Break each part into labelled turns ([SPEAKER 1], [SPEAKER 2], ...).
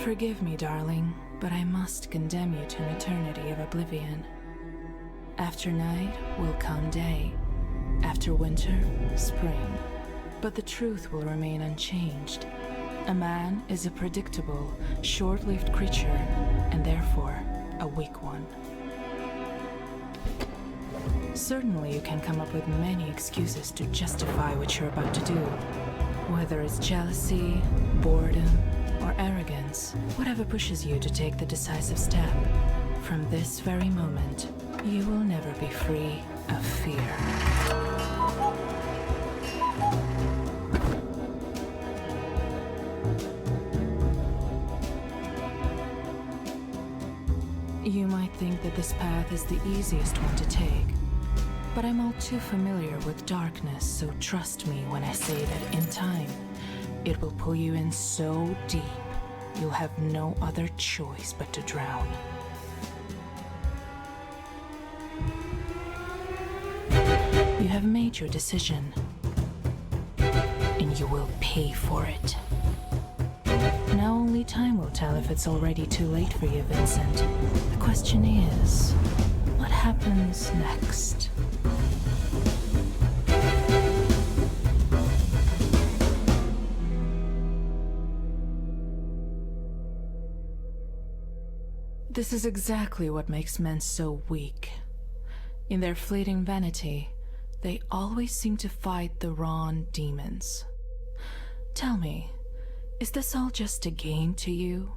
[SPEAKER 1] Forgive me, darling, but I must condemn you to an eternity of oblivion. After night will come day. After winter, spring. But the truth will remain unchanged. A man is a predictable, short-lived creature, and therefore a weak one. Certainly you can come up with many excuses to justify what you're about to do. Whether it's jealousy, boredom, or arrogance, whatever pushes you to take the decisive step. From this very moment, you will never be free of fear. You might think that this path is the easiest one to take, but I'm all too familiar with darkness, so trust me when I say that in time, it will pull you in so deep, you'll have no other choice but to drown. You have made your decision, and you will pay for it. Now only time will tell if it's already too late for you, Vincent. The question is, what happens next? This is exactly what makes men so weak. In their fleeting vanity, they always seem to fight the wrong demons. Tell me, is this all just a game to you?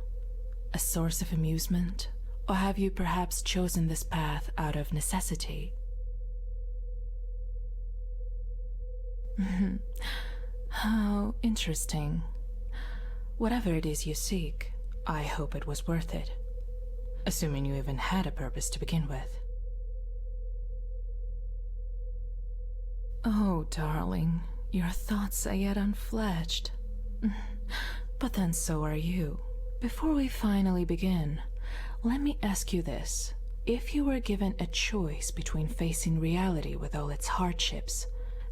[SPEAKER 1] A source of amusement? Or have you perhaps chosen this path out of necessity? How interesting. Whatever it is you seek, I hope it was worth it. Assuming you even had a purpose to begin with. Oh, darling, your thoughts are yet unfledged. But then so are you. Before we finally begin, let me ask you this. If you were given a choice between facing reality with all its hardships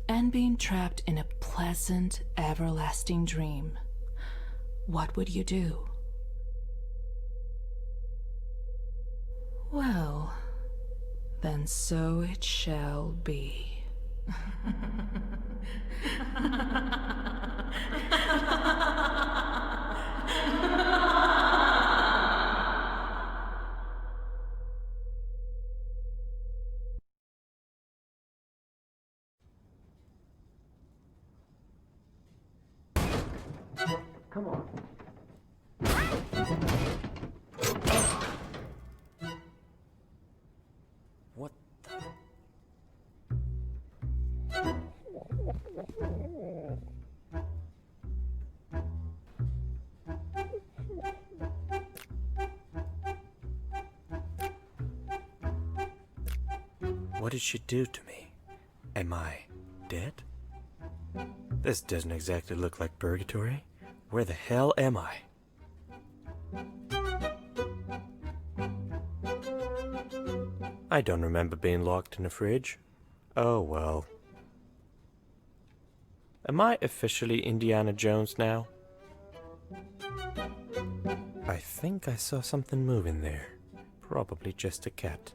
[SPEAKER 1] and being trapped in a pleasant, everlasting dream, what would you do? Well, then so it shall be.
[SPEAKER 2] Come on. What the? What did she do to me? Am I dead? This doesn't exactly look like purgatory. Where the hell am I? I don't remember being locked in a fridge. Oh well. Am I officially Indiana Jones now? I think I saw something moving there. Probably just a cat,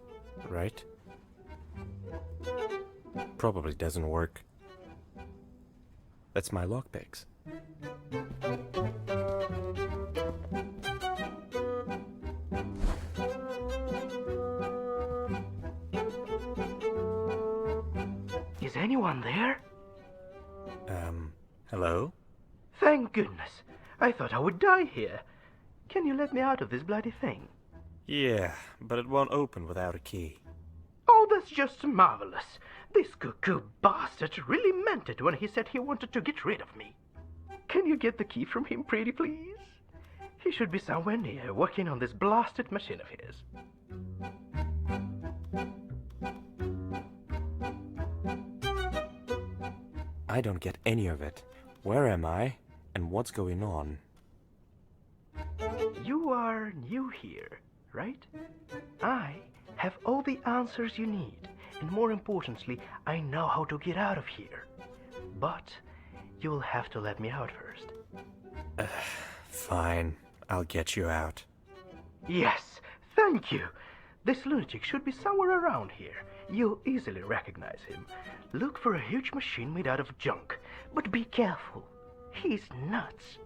[SPEAKER 2] right? Probably doesn't work. That's my lockpicks.
[SPEAKER 3] Is anyone there?
[SPEAKER 2] Hello?
[SPEAKER 3] Thank goodness. I thought I would die here. Can you let me out of this bloody thing?
[SPEAKER 2] Yeah, but it won't open without a key.
[SPEAKER 3] Oh, that's just marvelous. This cuckoo bastard really meant it when he said he wanted to get rid of me. Can you get the key from him, pretty please? He should be somewhere near, working on this blasted machine of his.
[SPEAKER 2] I don't get any of it. Where am I? And what's going on?
[SPEAKER 3] You are new here, right? I have all the answers you need, and more importantly, I know how to get out of here. But you'll have to let me out first.
[SPEAKER 2] Fine. I'll get you out.
[SPEAKER 3] Yes, thank you. This lunatic should be somewhere around here. You'll easily recognize him. Look for a huge machine made out of junk, but be careful. He's nuts.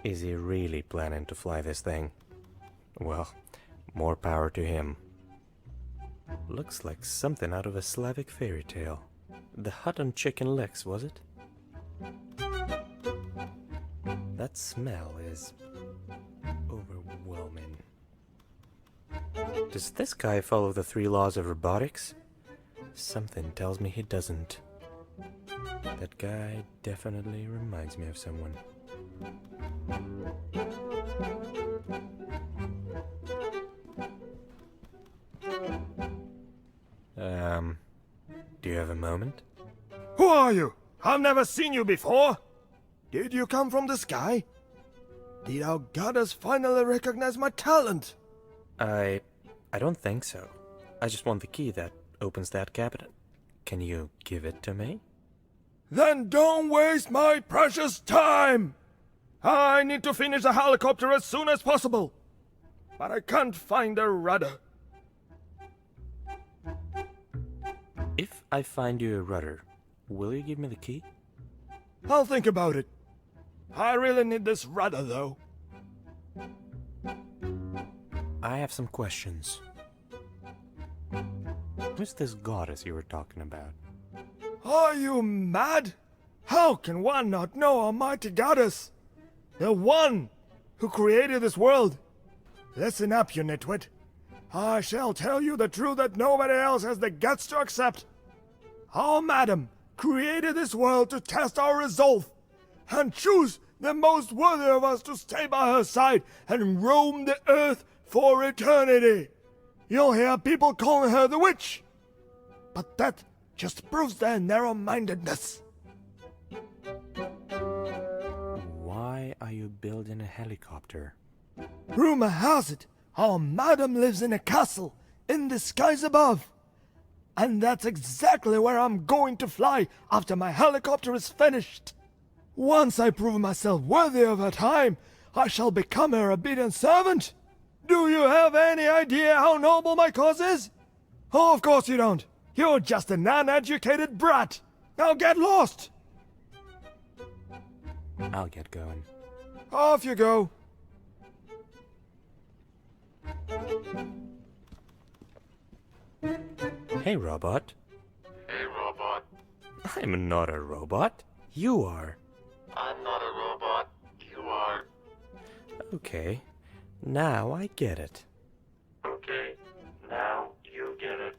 [SPEAKER 2] Is he really planning to fly this thing? Well, more power to him. Looks like something out of a Slavic fairy tale. The hut on chicken legs, was it? That smell is overwhelming. Does this guy follow the 3 laws of robotics? Something tells me he doesn't. That guy definitely reminds me of someone. Do you have a moment?
[SPEAKER 4] Who are you? I've never seen you before. Did you come from the sky? Did our goddess finally recognize my talent?
[SPEAKER 2] I don't think so. I just want the key that opens that cabinet. Can you give it to me?
[SPEAKER 4] Then don't waste my precious time! I need to finish the helicopter as soon as possible. But I can't find a rudder.
[SPEAKER 2] If I find you a rudder, will you give me the key?
[SPEAKER 4] I'll think about it. I really need this rudder, though.
[SPEAKER 2] I have some questions. Who's this goddess you were talking about?
[SPEAKER 4] Are you mad? How can one not know Almighty Goddess? The one who created this world. Listen up, you nitwit. I shall tell you the truth that nobody else has the guts to accept. Our madam created this world to test our resolve and choose the most worthy of us to stay by her side and roam the earth for eternity. You'll hear people calling her the witch, but that just proves their narrow-mindedness.
[SPEAKER 2] Why are you building a helicopter?
[SPEAKER 4] Rumor has it, our madam lives in a castle in the skies above. And that's exactly where I'm going to fly after my helicopter is finished. Once I prove myself worthy of her time, I shall become her obedient servant. Do you have any idea how noble my cause is? Oh, of course you don't. You're just an uneducated brat. Now get lost.
[SPEAKER 2] I'll get going.
[SPEAKER 4] Off you go.
[SPEAKER 2] Hey, robot.
[SPEAKER 5] Hey, robot.
[SPEAKER 2] I'm not a robot. You are.
[SPEAKER 5] I'm not a robot. You are.
[SPEAKER 2] Okay. Now I get it.
[SPEAKER 5] Okay, now you get it.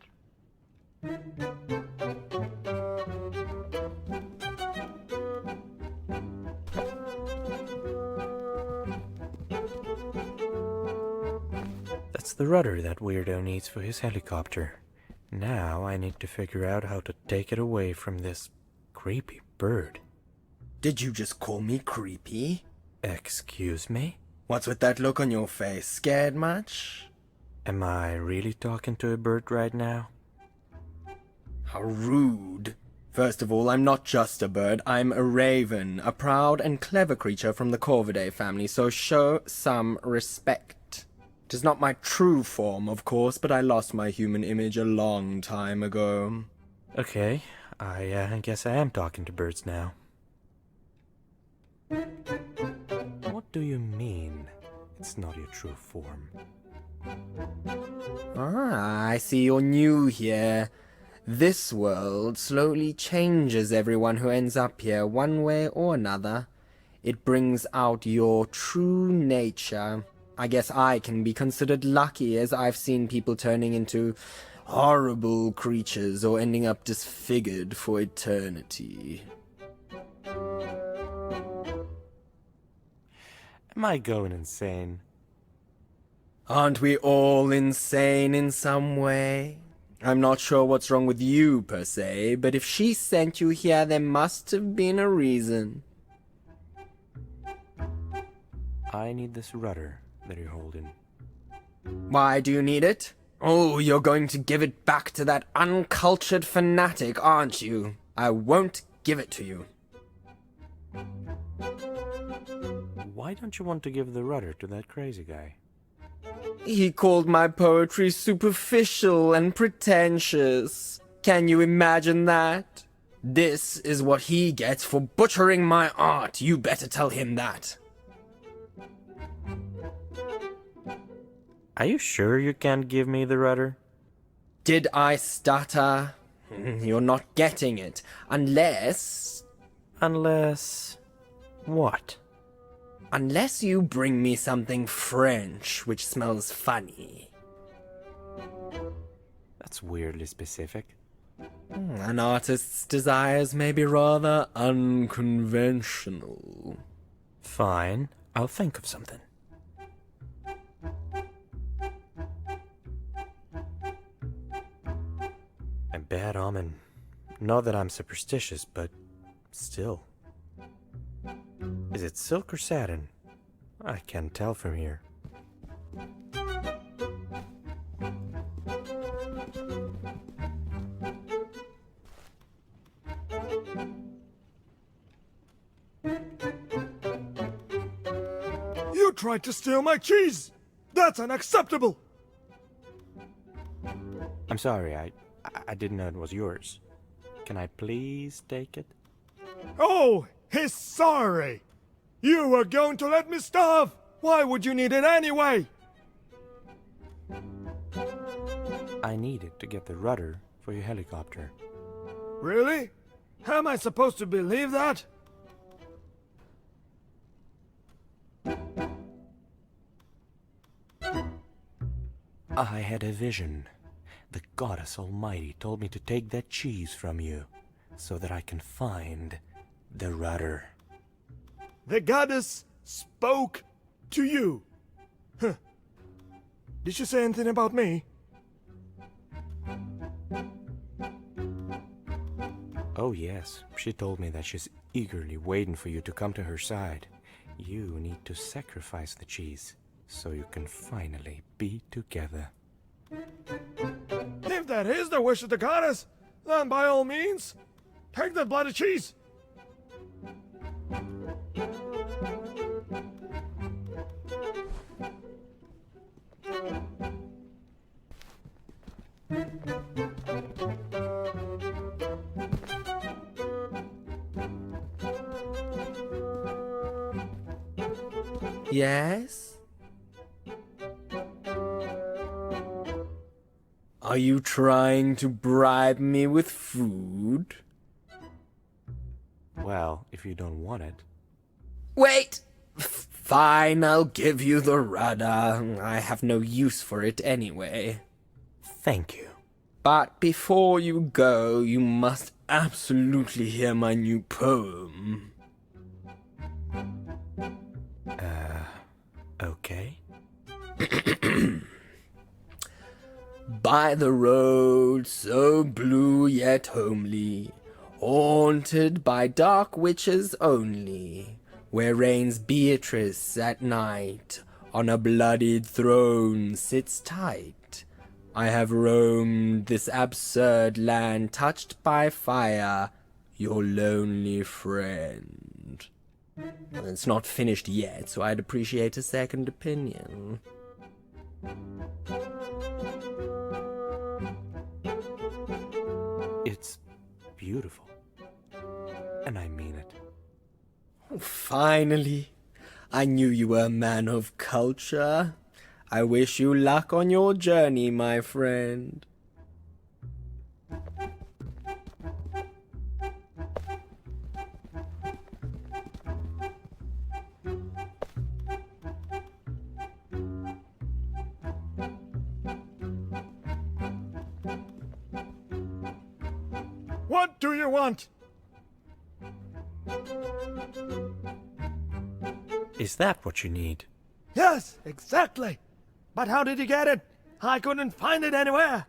[SPEAKER 2] That's the rudder that weirdo needs for his helicopter. Now I need to figure out how to take it away from this creepy bird.
[SPEAKER 6] Did you just call me creepy?
[SPEAKER 2] Excuse me?
[SPEAKER 6] What's with that look on your face? Scared much?
[SPEAKER 2] Am I really talking to a bird right now?
[SPEAKER 6] How rude. First of all, I'm not just a bird, I'm a raven, a proud and clever creature from the Corvidae family, so show some respect. It is not my true form, of course, but I lost my human image a long time ago.
[SPEAKER 2] Okay, I guess I am talking to birds now. What do you mean, it's not your true form?
[SPEAKER 6] Ah, I see you're new here. This world slowly changes everyone who ends up here one way or another. It brings out your true nature. I guess I can be considered lucky, as I've seen people turning into horrible creatures or ending up disfigured for eternity.
[SPEAKER 2] Am I going insane?
[SPEAKER 6] Aren't we all insane in some way? I'm not sure what's wrong with you, per se, but if she sent you here, there must have been a reason.
[SPEAKER 2] I need this rudder that you're holding.
[SPEAKER 6] Why do you need it? Oh, you're going to give it back to that uncultured fanatic, aren't you? I won't give it to you.
[SPEAKER 2] Why don't you want to give the rudder to that crazy guy?
[SPEAKER 6] He called my poetry superficial and pretentious. Can you imagine that? This is what he gets for butchering my art. You better tell him that.
[SPEAKER 2] Are you sure you can't give me the rudder?
[SPEAKER 6] Did I stutter? You're not getting it. Unless
[SPEAKER 2] What?
[SPEAKER 6] Unless you bring me something French which smells funny.
[SPEAKER 2] That's weirdly specific.
[SPEAKER 6] An artist's desires may be rather unconventional.
[SPEAKER 2] Fine, I'll think of something. A bad omen. Not that I'm superstitious, but still. Is it silk or satin? I can't tell from here.
[SPEAKER 4] You tried to steal my cheese! That's unacceptable!
[SPEAKER 2] I'm sorry, I didn't know it was yours. Can I please take it?
[SPEAKER 4] Oh, he's sorry! You were going to let me starve! Why would you need it anyway?
[SPEAKER 2] I need it to get the rudder for your helicopter.
[SPEAKER 4] Really? How am I supposed to believe that?
[SPEAKER 2] I had a vision. The goddess almighty told me to take that cheese from you, so that I can find the rudder.
[SPEAKER 4] The goddess spoke to you. Huh. Did she say anything about me?
[SPEAKER 2] Oh yes, she told me that she's eagerly waiting for you to come to her side. You need to sacrifice the cheese, so you can finally be together.
[SPEAKER 4] If that is the wish of the goddess, then by all means, take that bloody cheese.
[SPEAKER 6] Yes? Are you trying to bribe me with food?
[SPEAKER 2] Well, if you don't want it.
[SPEAKER 6] Wait! Fine, I'll give you the rudder. I have no use for it anyway.
[SPEAKER 2] Thank you.
[SPEAKER 6] But before you go, you must absolutely hear my new poem.
[SPEAKER 2] Okay.
[SPEAKER 6] By the road so blue yet homely, haunted by dark witches only, where reigns Beatrice at night, on a bloodied throne sits tight. I have roamed this absurd land, touched by fire, your lonely friend. Well, it's not finished yet, so I'd appreciate a second opinion.
[SPEAKER 2] It's beautiful. And I mean it.
[SPEAKER 6] Oh, finally, I knew you were a man of culture. I wish you luck on your journey, my friend.
[SPEAKER 4] What do you want?
[SPEAKER 2] Is that what you need?
[SPEAKER 4] Yes, exactly. But how did you get it? I couldn't find it anywhere.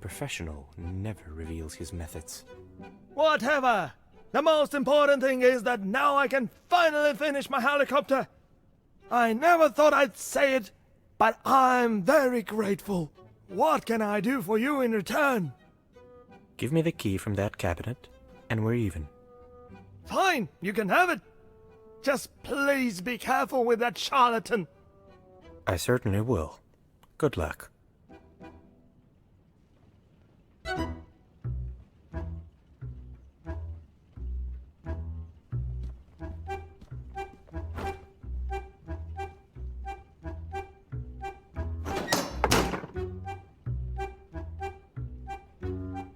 [SPEAKER 2] professional never reveals his methods.
[SPEAKER 4] Whatever! The most important thing is that now I can finally finish my helicopter! I never thought I'd say it, but I'm very grateful. What can I do for you in return?
[SPEAKER 2] Give me the key from that cabinet, and we're even.
[SPEAKER 4] Fine, you can have it. Just please be careful with that charlatan.
[SPEAKER 2] I certainly will. Good luck.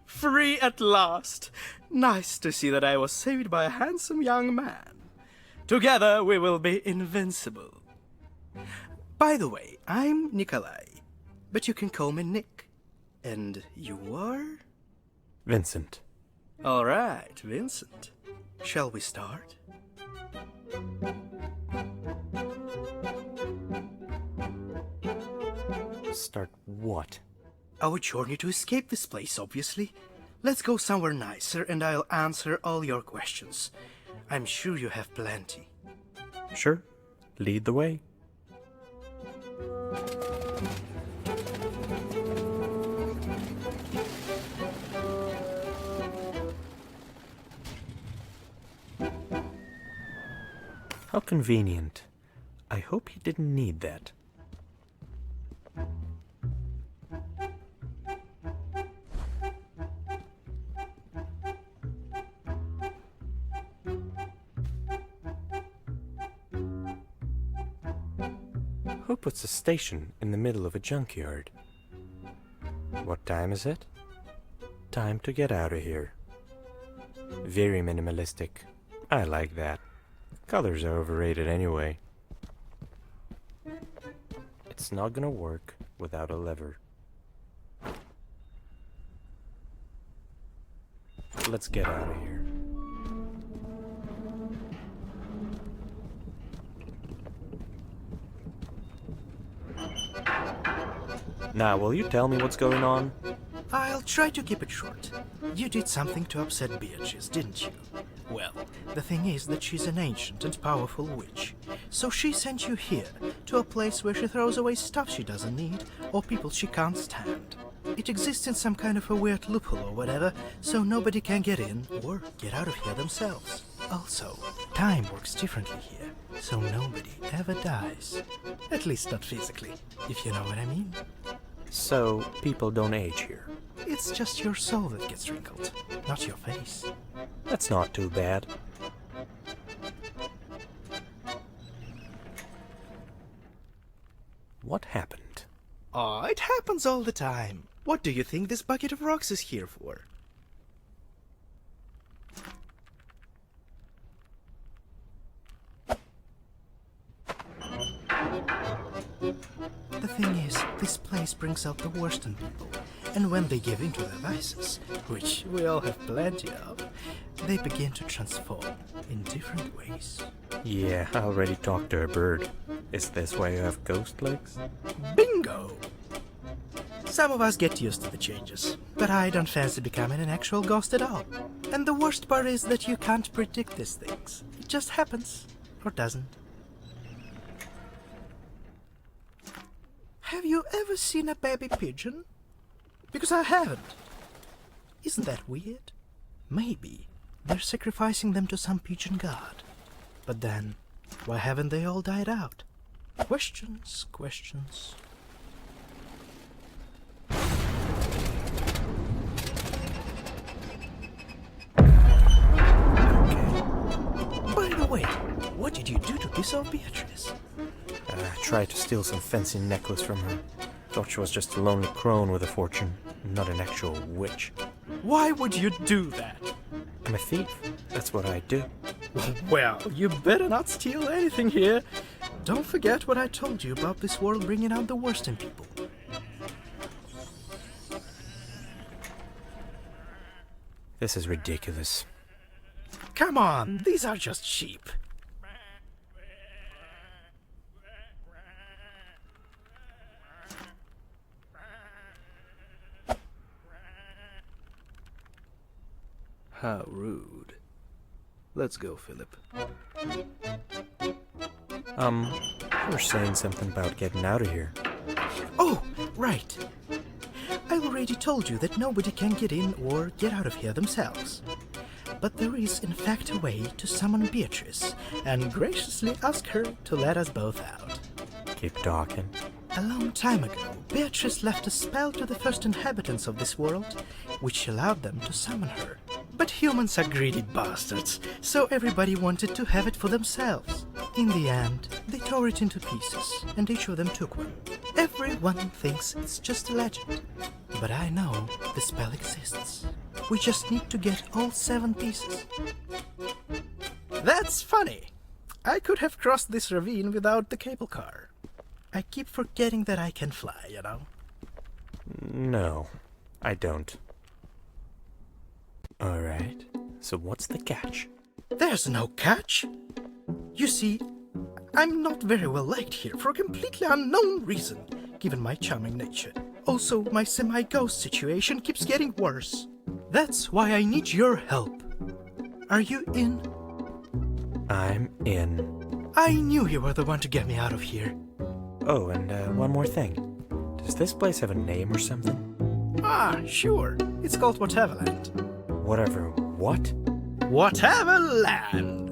[SPEAKER 3] Free at last! Nice to see that I was saved by a handsome young man. Together we will be invincible. By the way, I'm Nikolai, but you can call me Nick. And you are?
[SPEAKER 2] Vincent.
[SPEAKER 3] All right, Vincent. Shall we start?
[SPEAKER 2] Start what?
[SPEAKER 3] Our journey to escape this place, obviously. Let's go somewhere nicer and I'll answer all your questions. I'm sure you have plenty.
[SPEAKER 2] Sure. Lead the way. How convenient. I hope he didn't need that. Who puts a station in the middle of a junkyard? What time is it? Time to get out of here. Very minimalistic. I like that. Colors are overrated anyway. It's not gonna work without a lever. Let's get out of here. Now, will you tell me what's going on?
[SPEAKER 3] I'll try to keep it short. You did something to upset Beatrice, didn't you? Well, the thing is that she's an ancient and powerful witch. So she sent you here, to a place where she throws away stuff she doesn't need, or people she can't stand. It exists in some kind of a weird loophole or whatever, so nobody can get in or get out of here themselves. Also, time works differently here, so nobody ever dies. At least not physically, if you know what I mean.
[SPEAKER 2] So, people don't age here.
[SPEAKER 3] It's just your soul that gets wrinkled, not your face.
[SPEAKER 2] That's not too bad. What happened?
[SPEAKER 3] Oh, it happens all the time. What do you think this bucket of rocks is here for? The thing is, this place brings out the worst in people, and when they give in to their vices, which we all have plenty of, they begin to transform in different ways.
[SPEAKER 2] Yeah, I already talked to a bird. Is this why you have ghost legs?
[SPEAKER 3] Bingo! Some of us get used to the changes, but I don't fancy becoming an actual ghost at all. And the worst part is that you can't predict these things. It just happens, or doesn't. Have you ever seen a baby pigeon? Because I haven't. Isn't that weird? Maybe they're sacrificing them to some pigeon god. But then, why haven't they all died out? Questions, questions. By the way, what did you do to piss off Beatrice?
[SPEAKER 2] I tried to steal some fancy necklace from her. Thought she was just a lonely crone with a fortune, not an actual witch.
[SPEAKER 3] Why would you do that?
[SPEAKER 2] I'm a thief. That's what I do.
[SPEAKER 3] Well, you better not steal anything here. Don't forget what I told you about this world bringing out the worst in people.
[SPEAKER 2] This is ridiculous.
[SPEAKER 3] Come on, these are just sheep.
[SPEAKER 7] How rude. Let's go, Philip.
[SPEAKER 2] You were saying something about getting out of here.
[SPEAKER 3] Oh, right. I already told you that nobody can get in or get out of here themselves. But there is in fact a way to summon Beatrice and graciously ask her to let us both out.
[SPEAKER 2] Keep talking.
[SPEAKER 3] A long time ago, Beatrice left a spell to the first inhabitants of this world, which allowed them to summon her. But humans are greedy bastards, so everybody wanted to have it for themselves. In the end, they tore it into pieces, and each of them took one. Everyone thinks it's just a legend, but I know the spell exists. We just need to get all 7 pieces. That's funny! I could have crossed this ravine without the cable car. I keep forgetting that I can fly, you know?
[SPEAKER 2] No, I don't. Alright, so what's the catch?
[SPEAKER 3] There's no catch! You see, I'm not very well liked here for a completely unknown reason, given my charming nature. Also, my semi-ghost situation keeps getting worse. That's why I need your help. Are you in?
[SPEAKER 2] I'm in.
[SPEAKER 3] I knew you were the one to get me out of here.
[SPEAKER 2] Oh, and one more thing. Does this place have a name or something?
[SPEAKER 3] Ah, sure. It's called Whateverland.
[SPEAKER 2] Whatever. What?
[SPEAKER 3] Whateverland!